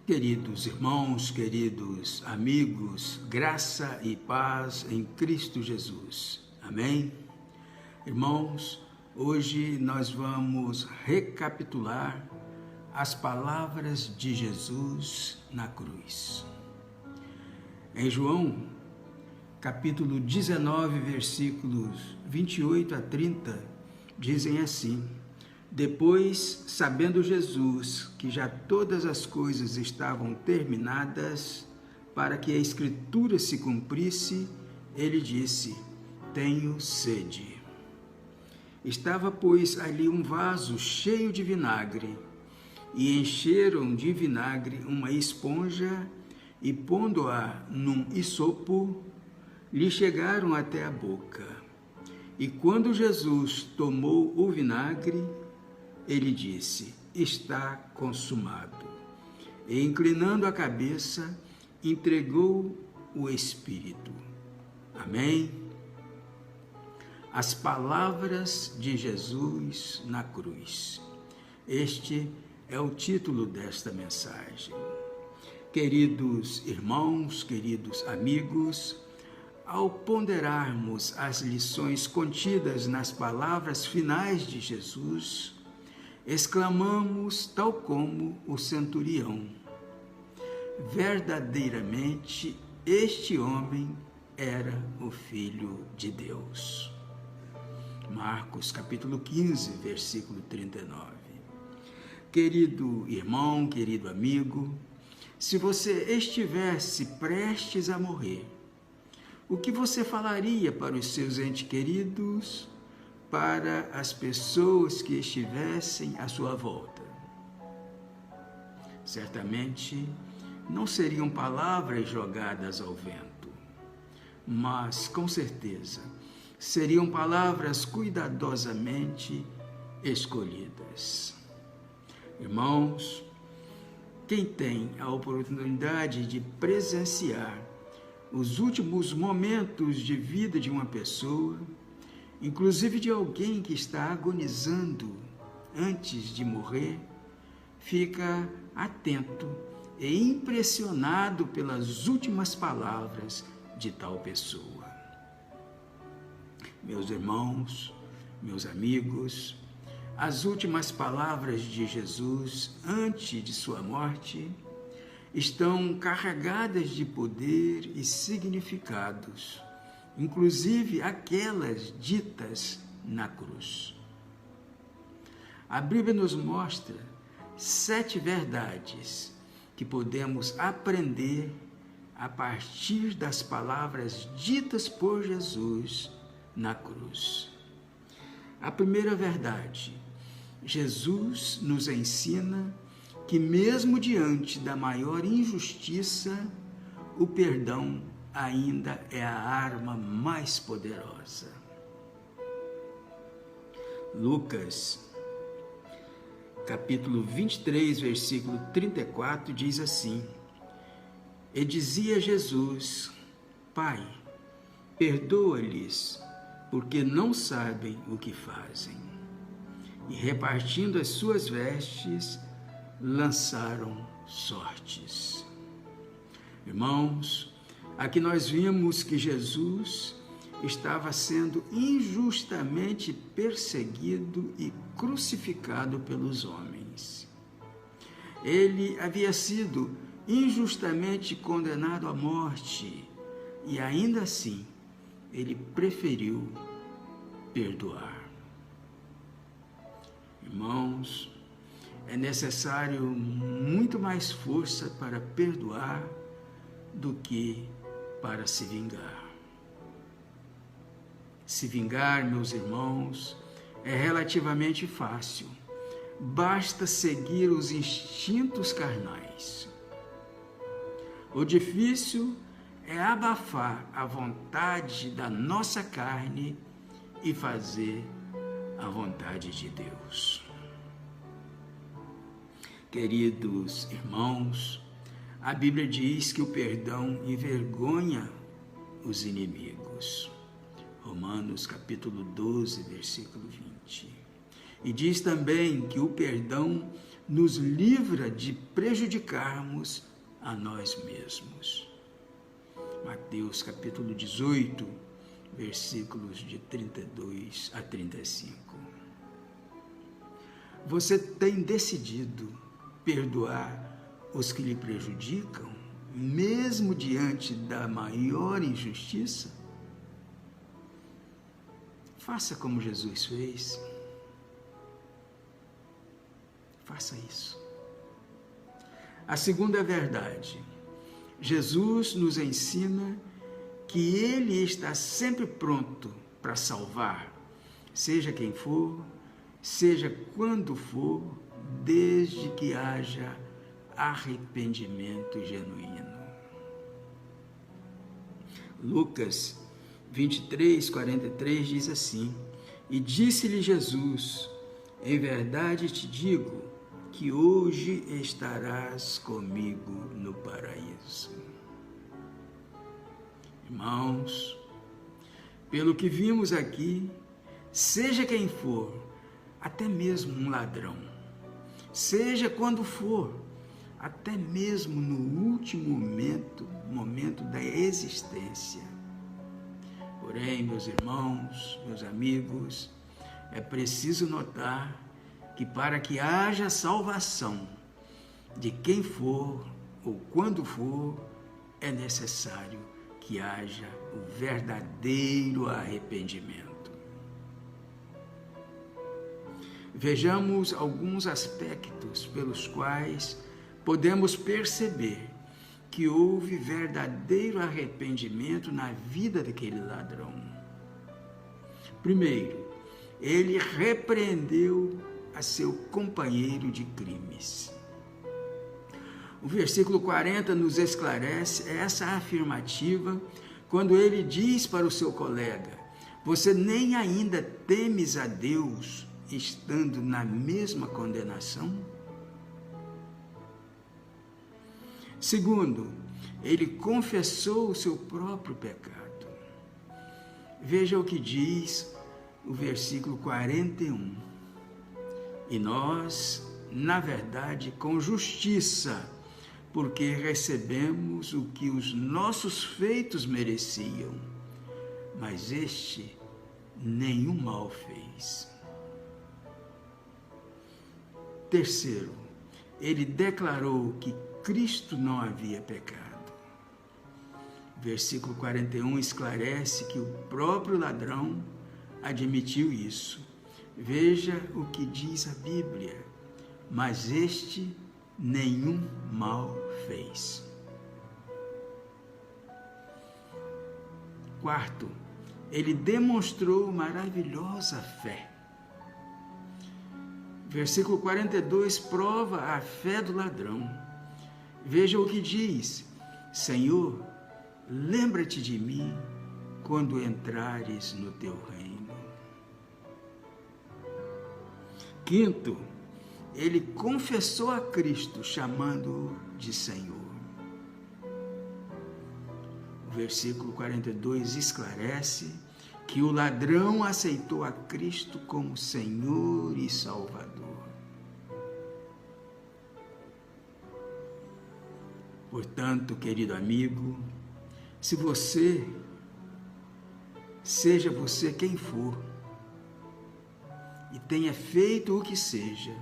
Queridos irmãos, queridos amigos, graça e paz em Cristo Jesus. Amém? Irmãos, hoje nós vamos recapitular as palavras de Jesus na cruz. Em João, capítulo 19, versículos 28 a 30, dizem assim: Depois, sabendo Jesus que já todas as coisas estavam terminadas, para que a Escritura se cumprisse, ele disse: Tenho sede. Estava, pois, ali um vaso cheio de vinagre, e encheram de vinagre uma esponja, e pondo-a num isopo, lhe chegaram até a boca. E quando Jesus tomou o vinagre, ele disse: Está consumado. E, inclinando a cabeça, entregou o Espírito. Amém? As palavras de Jesus na cruz. Este é o título desta mensagem. Queridos irmãos, queridos amigos, ao ponderarmos as lições contidas nas palavras finais de Jesus, exclamamos, tal como o centurião: verdadeiramente este homem era o Filho de Deus. Marcos capítulo 15, versículo 39. Querido irmão, querido amigo, se você estivesse prestes a morrer, o que você falaria para os seus entes queridos, para as pessoas que estivessem à sua volta? Certamente não seriam palavras jogadas ao vento, mas com certeza seriam palavras cuidadosamente escolhidas. Irmãos, quem tem a oportunidade de presenciar os últimos momentos de vida de uma pessoa, inclusive de alguém que está agonizando antes de morrer, fica atento e impressionado pelas últimas palavras de tal pessoa. Meus irmãos, meus amigos, as últimas palavras de Jesus antes de sua morte estão carregadas de poder e significados, inclusive aquelas ditas na cruz. A Bíblia nos mostra 7 verdades que podemos aprender a partir das palavras ditas por Jesus na cruz. A primeira verdade: Jesus nos ensina que mesmo diante da maior injustiça, o perdão ainda é a arma mais poderosa. Lucas, capítulo 23, versículo 34, diz assim: E dizia Jesus: Pai, perdoa-lhes, porque não sabem o que fazem. E repartindo as suas vestes, lançaram sortes. Irmãos, aqui nós vimos que Jesus estava sendo injustamente perseguido e crucificado pelos homens. Ele havia sido injustamente condenado à morte e ainda assim ele preferiu perdoar. Irmãos, é necessário muito mais força para perdoar do que para se vingar. Se vingar, meus irmãos, é relativamente fácil. Basta seguir os instintos carnais. O difícil é abafar a vontade da nossa carne e fazer a vontade de Deus. Queridos irmãos, a Bíblia diz que o perdão envergonha os inimigos. Romanos capítulo 12, versículo 20. E diz também que o perdão nos livra de prejudicarmos a nós mesmos. Mateus capítulo 18, versículos de 32 a 35. Você tem decidido perdoar os que lhe prejudicam, mesmo diante da maior injustiça? Faça como Jesus fez. Faça isso. A segunda verdade. Jesus nos ensina que Ele está sempre pronto para salvar, seja quem for, seja quando for, desde que haja arrependimento genuíno. Lucas 23, 43 diz assim: E disse-lhe Jesus: Em verdade te digo, que hoje estarás comigo no paraíso. Irmãos, pelo que vimos aqui, seja quem for, até mesmo um ladrão, seja quando for, até mesmo no último momento da existência. Porém, meus irmãos, meus amigos, é preciso notar que para que haja salvação de quem for ou quando for, é necessário que haja o verdadeiro arrependimento. Vejamos alguns aspectos pelos quais podemos perceber que houve verdadeiro arrependimento na vida daquele ladrão. Primeiro, ele repreendeu a seu companheiro de crimes. O versículo 40 nos esclarece essa afirmativa quando ele diz para o seu colega: Você nem ainda temes a Deus estando na mesma condenação? Segundo, ele confessou o seu próprio pecado. Veja o que diz o versículo 41. E nós, na verdade, com justiça, porque recebemos o que os nossos feitos mereciam, mas este nenhum mal fez. Terceiro, ele declarou que Cristo não havia pecado. Versículo 41 esclarece que o próprio ladrão admitiu isso. Veja o que diz a Bíblia: mas este nenhum mal fez. Quarto, ele demonstrou maravilhosa fé. Versículo 42 prova a fé do ladrão. Veja o que diz: Senhor, lembra-te de mim quando entrares no teu reino. Quinto, ele confessou a Cristo, chamando-o de Senhor. O versículo 42 esclarece que o ladrão aceitou a Cristo como Senhor e Salvador. Portanto, querido amigo, seja você quem for, e tenha feito o que seja,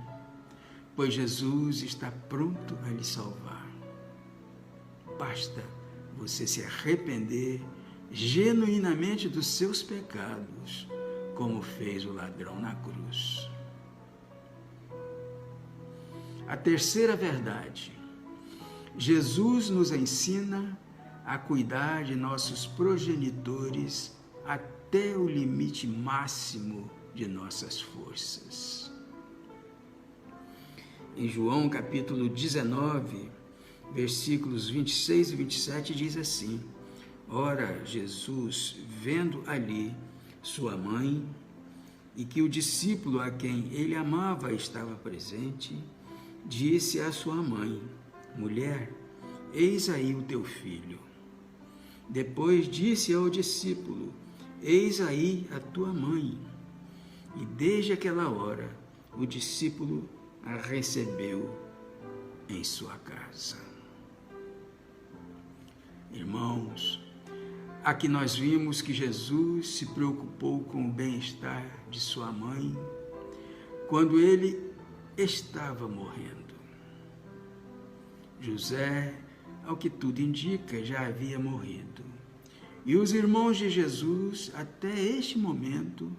pois Jesus está pronto a lhe salvar. Basta você se arrepender genuinamente dos seus pecados, como fez o ladrão na cruz. A terceira verdade: Jesus nos ensina a cuidar de nossos progenitores até o limite máximo de nossas forças. Em João capítulo 19, versículos 26 e 27 diz assim: Ora, Jesus, vendo ali sua mãe, e que o discípulo a quem ele amava estava presente, disse à sua mãe: Mulher, eis aí o teu filho. Depois disse ao discípulo: Eis aí a tua mãe. E desde aquela hora, o discípulo a recebeu em sua casa. Irmãos, aqui nós vimos que Jesus se preocupou com o bem-estar de sua mãe quando ele estava morrendo. José, ao que tudo indica, já havia morrido. E os irmãos de Jesus, até este momento,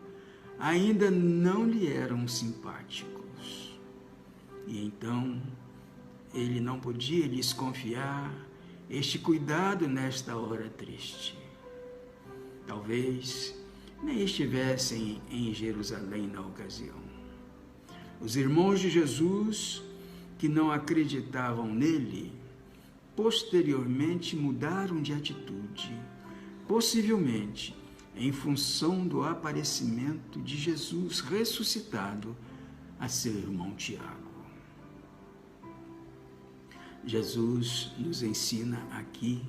ainda não lhe eram simpáticos. E então, ele não podia lhes confiar este cuidado nesta hora triste. Talvez nem estivessem em Jerusalém na ocasião. Os irmãos de Jesus, que não acreditavam nele, posteriormente mudaram de atitude, possivelmente em função do aparecimento de Jesus ressuscitado a seu irmão Tiago. Jesus nos ensina aqui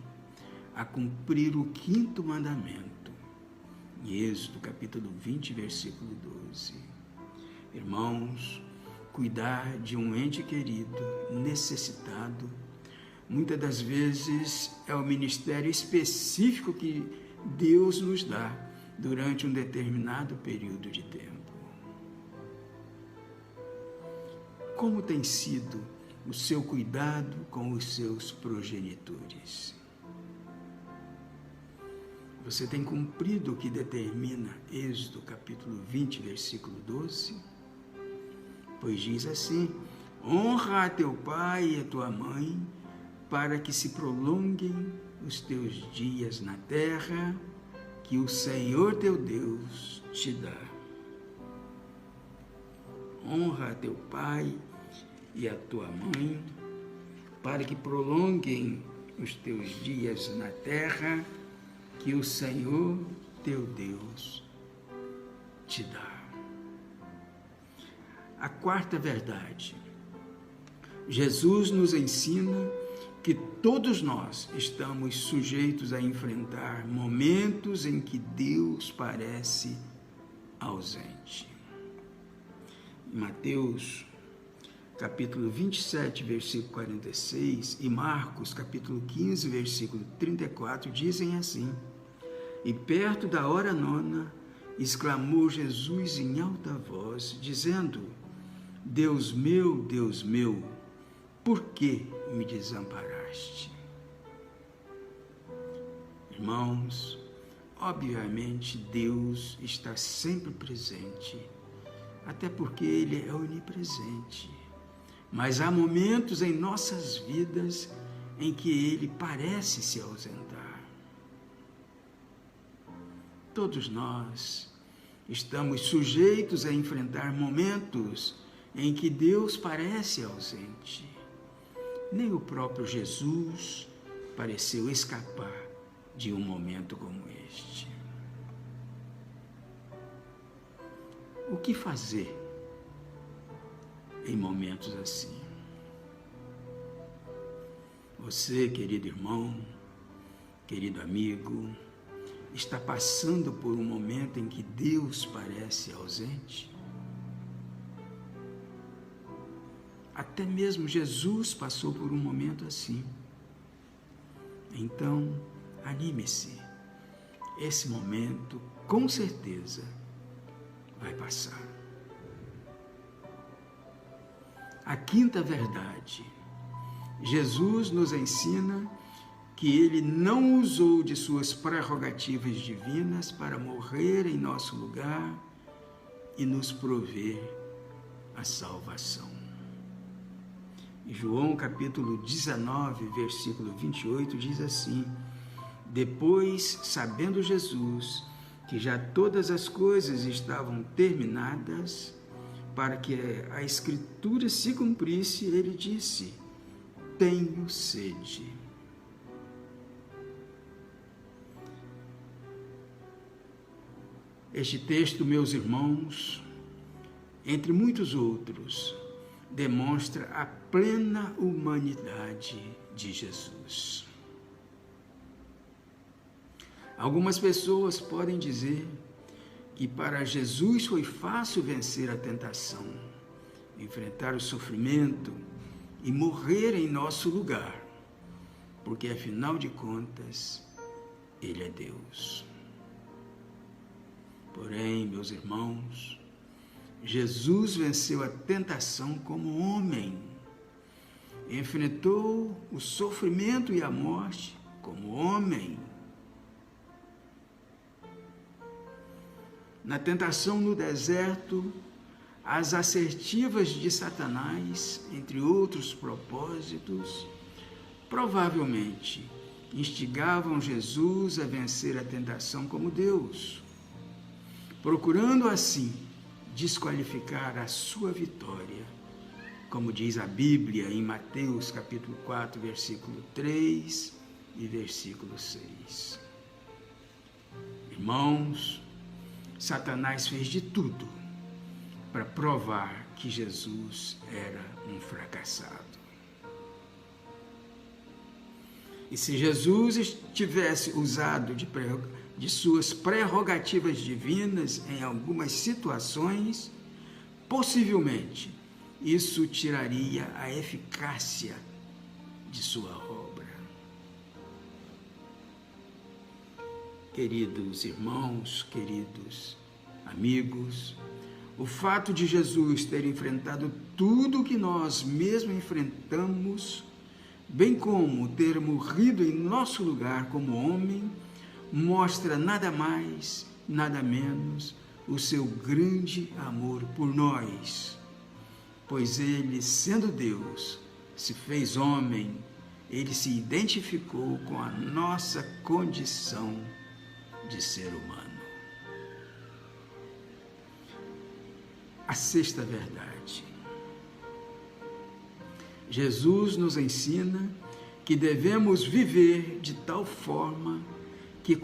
a cumprir o 5º mandamento, em Êxodo capítulo 20, versículo 12. Irmãos, cuidar de um ente querido, necessitado, muitas das vezes é o ministério específico que Deus nos dá durante um determinado período de tempo. Como tem sido o seu cuidado com os seus progenitores? Você tem cumprido o que determina Êxodo capítulo 20, versículo 12? Pois diz assim: honra a teu pai e a tua mãe, para que se prolonguem os teus dias na terra que o Senhor teu Deus te dá. Honra a teu pai e a tua mãe, para que prolonguem os teus dias na terra que o Senhor teu Deus te dá. A 4ª verdade. Jesus nos ensina que todos nós estamos sujeitos a enfrentar momentos em que Deus parece ausente. Em Mateus capítulo 27, versículo 46, e Marcos capítulo 15, versículo 34, dizem assim: e perto da hora 9, exclamou Jesus em alta voz, dizendo: Deus meu, por que me desamparaste? Irmãos, obviamente Deus está sempre presente, até porque Ele é onipresente. Mas há momentos em nossas vidas em que Ele parece se ausentar. Todos nós estamos sujeitos a enfrentar momentos em que Deus parece ausente. Nem o próprio Jesus pareceu escapar de um momento como este. O que fazer em momentos assim? Você, querido irmão, querido amigo, está passando por um momento em que Deus parece ausente? Até mesmo Jesus passou por um momento assim. Então, anime-se. Esse momento, com certeza, vai passar. A 5ª verdade. Jesus nos ensina que Ele não usou de suas prerrogativas divinas para morrer em nosso lugar e nos prover a salvação. João capítulo 19, versículo 28 diz assim: depois, sabendo Jesus que já todas as coisas estavam terminadas, para que a Escritura se cumprisse, ele disse: tenho sede. Este texto, meus irmãos, entre muitos outros, demonstra a plena humanidade de Jesus. Algumas pessoas podem dizer que para Jesus foi fácil vencer a tentação. enfrentar o sofrimento e morrer em nosso lugar, porque afinal de contas, Ele é Deus. Porém, meus irmãos, Jesus venceu a tentação como homem, enfrentou o sofrimento e a morte como homem. Na tentação no deserto, as assertivas de Satanás, entre outros propósitos, provavelmente instigavam Jesus a vencer a tentação como Deus, procurando assim desqualificar a sua vitória, como diz a Bíblia em Mateus capítulo 4, versículo 3 e versículo 6. Irmãos, Satanás fez de tudo para provar que Jesus era um fracassado. E se Jesus tivesse usado de suas prerrogativas divinas em algumas situações, possivelmente isso tiraria a eficácia de sua obra. Queridos irmãos, queridos amigos, o fato de Jesus ter enfrentado tudo o que nós mesmos enfrentamos, bem como ter morrido em nosso lugar como homem, mostra nada mais, nada menos o seu grande amor por nós, pois Ele, sendo Deus, se fez homem, Ele se identificou com a nossa condição de ser humano. A sexta verdade. Jesus nos ensina que devemos viver de tal forma que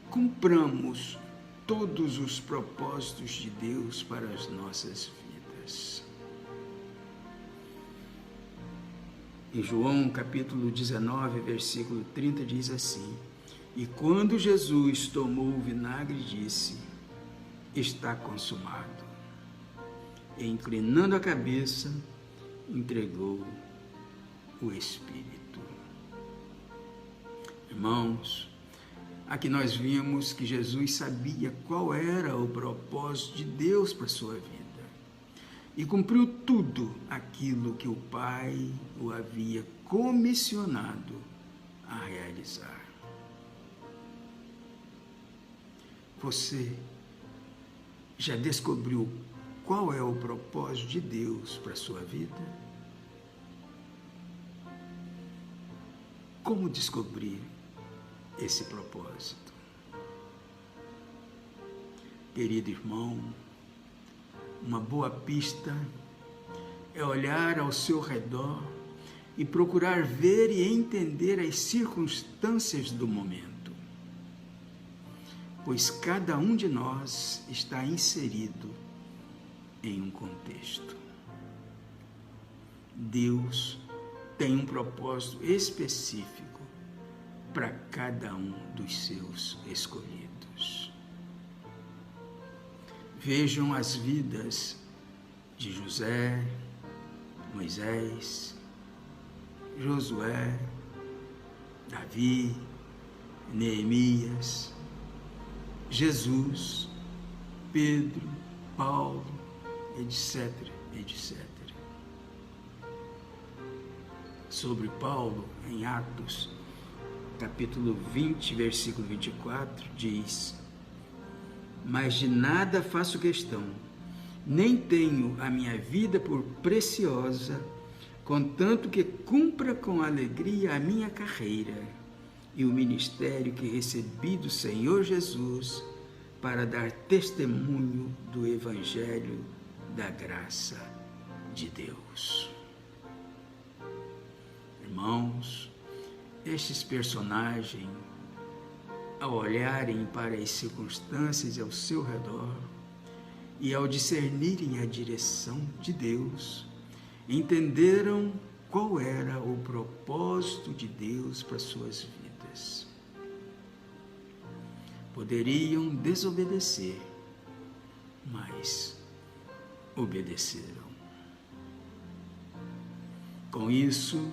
cumpramos todos os propósitos de Deus para as nossas vidas. Em João capítulo 19, versículo 30 diz assim: E quando Jesus tomou o vinagre, disse: Está consumado. E inclinando a cabeça, entregou o Espírito. Irmãos, aqui nós vimos que Jesus sabia qual era o propósito de Deus para a sua vida e cumpriu tudo aquilo que o Pai o havia comissionado a realizar. Você já descobriu qual é o propósito de Deus para a sua vida? Como descobrir esse propósito? Querido irmão, uma boa pista é olhar ao seu redor e procurar ver e entender as circunstâncias do momento, pois cada um de nós está inserido em um contexto. Deus tem um propósito específico para cada um dos seus escolhidos. Vejam as vidas de José, Moisés, Josué, Davi, Neemias, Jesus, Pedro, Paulo, etc, etc. Sobre Paulo, em Atos, capítulo 20, versículo 24, diz: Mas de nada faço questão, nem tenho a minha vida por preciosa, contanto que cumpra com alegria a minha carreira e o ministério que recebi do Senhor Jesus para dar testemunho do Evangelho da graça de Deus. Irmãos, estes personagens, ao olharem para as circunstâncias ao seu redor e ao discernirem a direção de Deus, entenderam qual era o propósito de Deus para suas vidas. Poderiam desobedecer, mas obedeceram. Com isso,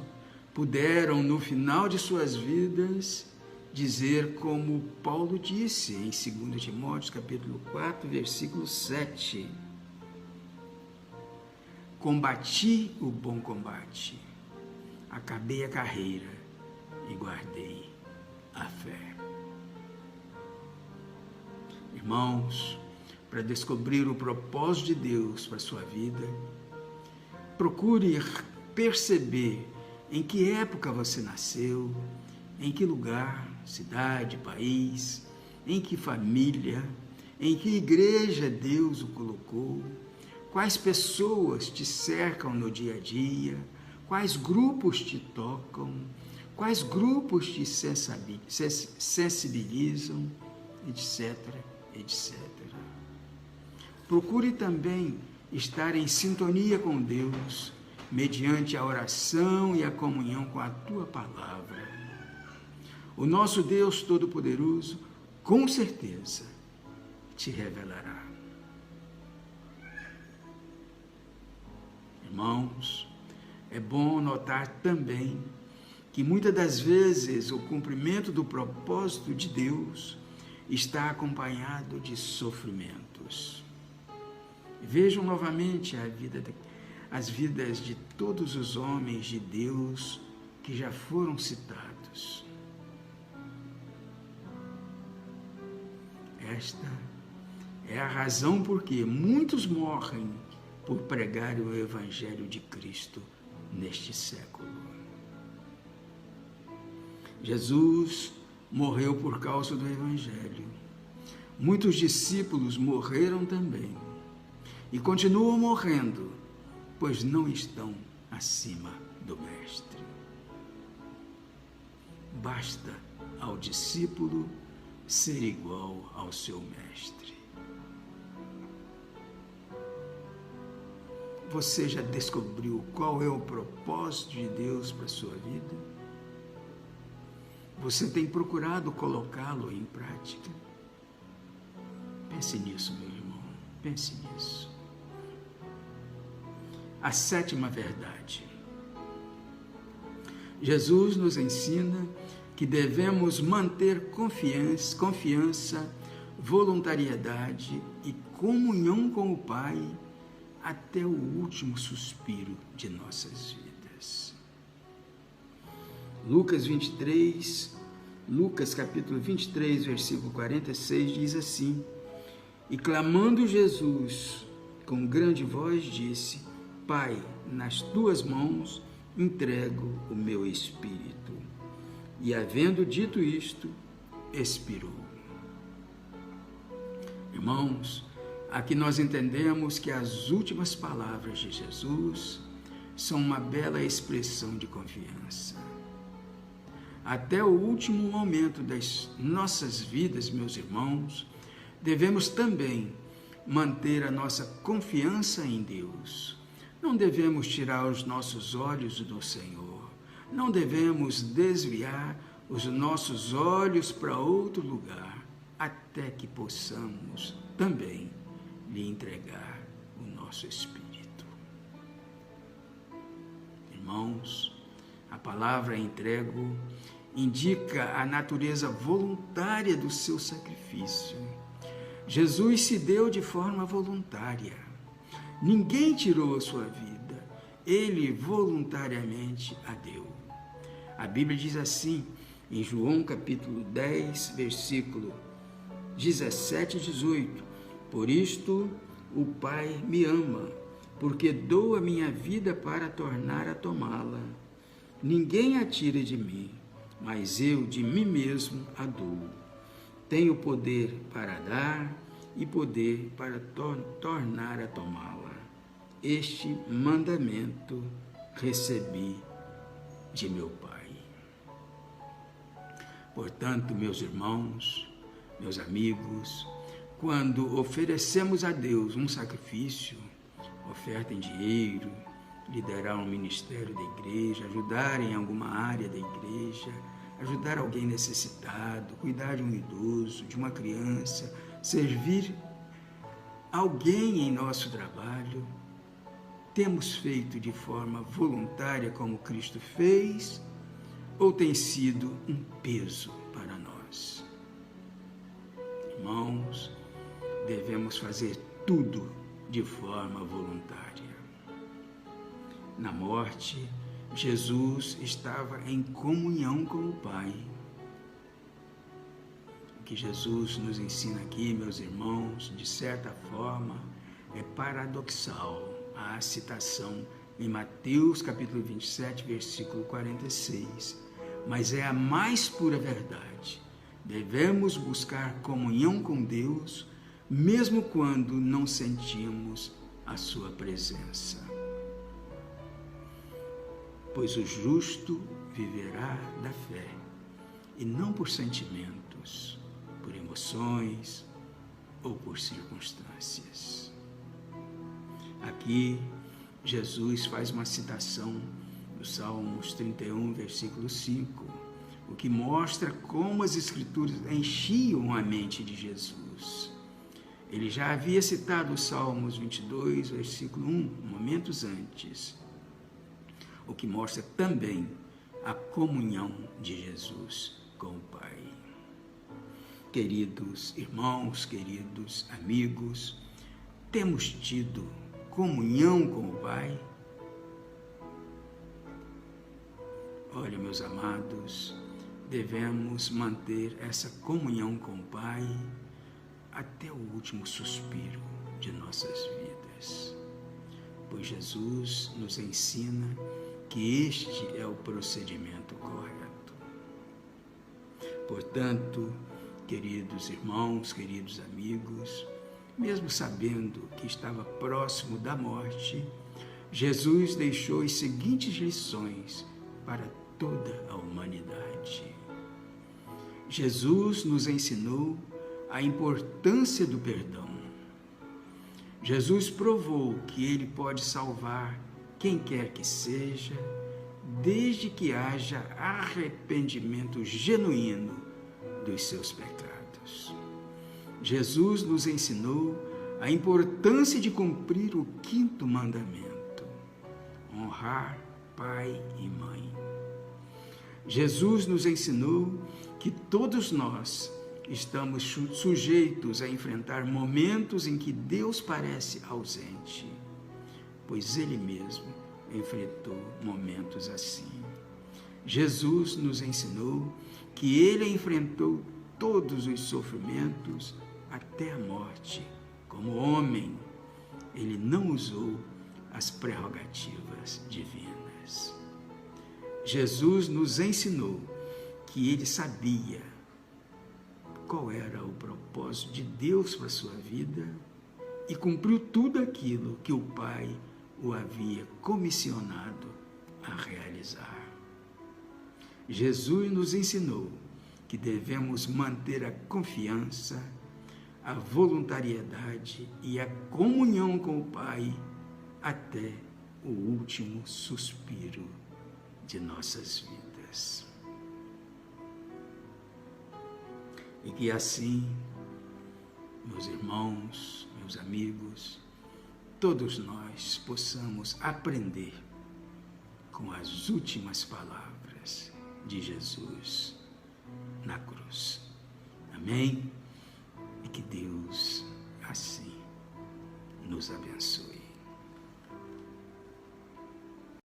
puderam, no final de suas vidas, dizer como Paulo disse em 2 Timóteo, capítulo 4, versículo 7. Combati o bom combate, acabei a carreira e guardei a fé. Irmãos, para descobrir o propósito de Deus para a sua vida, procure perceber em que época você nasceu, em que lugar, cidade, país, em que família, em que igreja Deus o colocou, quais pessoas te cercam no dia a dia, quais grupos te tocam, quais grupos te sensibilizam, etc, etc. Procure também estar em sintonia com Deus, mediante a oração e a comunhão com a tua palavra. O nosso Deus Todo-Poderoso, com certeza, te revelará. Irmãos, é bom notar também que muitas das vezes o cumprimento do propósito de Deus está acompanhado de sofrimentos. Vejam novamente as vidas de todos os homens de Deus que já foram citados. Esta é a razão por que muitos morrem por pregar o Evangelho de Cristo neste século. Jesus morreu por causa do Evangelho. Muitos discípulos morreram também e continuam morrendo, pois não estão acima do Mestre. Basta ao discípulo ser igual ao seu Mestre. Você já descobriu qual é o propósito de Deus para a sua vida? Você tem procurado colocá-lo em prática? Pense nisso, meu irmão. Pense nisso. A sétima verdade. Jesus nos ensina que devemos manter confiança, voluntariedade e comunhão com o Pai até o último suspiro de nossas vidas. Lucas capítulo 23, versículo 46 diz assim: E clamando Jesus com grande voz disse: Pai, nas tuas mãos entrego o meu espírito. E havendo dito isto, expirou. Irmãos, aqui nós entendemos que as últimas palavras de Jesus são uma bela expressão de confiança. Até o último momento das nossas vidas, meus irmãos, devemos também manter a nossa confiança em Deus. Não devemos tirar os nossos olhos do Senhor. Não devemos desviar os nossos olhos para outro lugar, até que possamos também lhe entregar o nosso espírito. Irmãos, a palavra entrego indica a natureza voluntária do seu sacrifício. Jesus se deu de forma voluntária. Ninguém tirou a sua vida. Ele voluntariamente a deu. A Bíblia diz assim, em João capítulo 10, versículo 17 e 18: Por isto o Pai me ama, porque dou a minha vida para tornar a tomá-la. Ninguém a tira de mim, mas eu de mim mesmo a dou. Tenho poder para dar e poder para tornar a tomá-la. Este mandamento recebi de meu Pai. Portanto, meus irmãos, meus amigos, quando oferecemos a Deus um sacrifício, oferta em dinheiro, liderar um ministério da igreja, ajudar em alguma área da igreja, ajudar alguém necessitado, cuidar de um idoso, de uma criança, servir alguém em nosso trabalho, temos feito de forma voluntária como Cristo fez, ou tem sido um peso para nós? Irmãos, devemos fazer tudo de forma voluntária. Na morte, Jesus estava em comunhão com o Pai. O que Jesus nos ensina aqui, meus irmãos, de certa forma, é paradoxal a citação em Mateus capítulo 27, versículo 46, mas é a mais pura verdade. Devemos buscar comunhão com Deus, mesmo quando não sentimos a sua presença. Pois o justo viverá da fé, e não por sentimentos, por emoções ou por circunstâncias. Aqui, Jesus faz uma citação do Salmos 31, versículo 5, o que mostra como as Escrituras enchiam a mente de Jesus. Ele já havia citado o Salmos 22, versículo 1, momentos antes, o que mostra também a comunhão de Jesus com o Pai. Queridos irmãos, queridos amigos, temos tido comunhão com o Pai? Olha, meus amados, devemos manter essa comunhão com o Pai até o último suspiro de nossas vidas, pois Jesus nos ensina que este é o procedimento correto. Portanto, queridos irmãos, queridos amigos, mesmo sabendo que estava próximo da morte, Jesus deixou as seguintes lições para toda a humanidade. Jesus nos ensinou a importância do perdão. Jesus provou que ele pode salvar quem quer que seja, desde que haja arrependimento genuíno dos seus pecados. Jesus nos ensinou a importância de cumprir o 5º mandamento: honrar pai e mãe. Jesus nos ensinou que todos nós estamos sujeitos a enfrentar momentos em que Deus parece ausente, pois Ele mesmo enfrentou momentos assim. Jesus nos ensinou que Ele enfrentou todos os sofrimentos até a morte. Como homem, Ele não usou as prerrogativas divinas. Jesus nos ensinou que Ele sabia qual era o propósito de Deus para a sua vida e cumpriu tudo aquilo que o Pai o havia comissionado a realizar. Jesus nos ensinou que devemos manter a confiança, a voluntariedade e a comunhão com o Pai até o último suspiro de nossas vidas. E que assim, meus irmãos, meus amigos, todos nós possamos aprender com as últimas palavras de Jesus na cruz. Amém? E que Deus assim nos abençoe.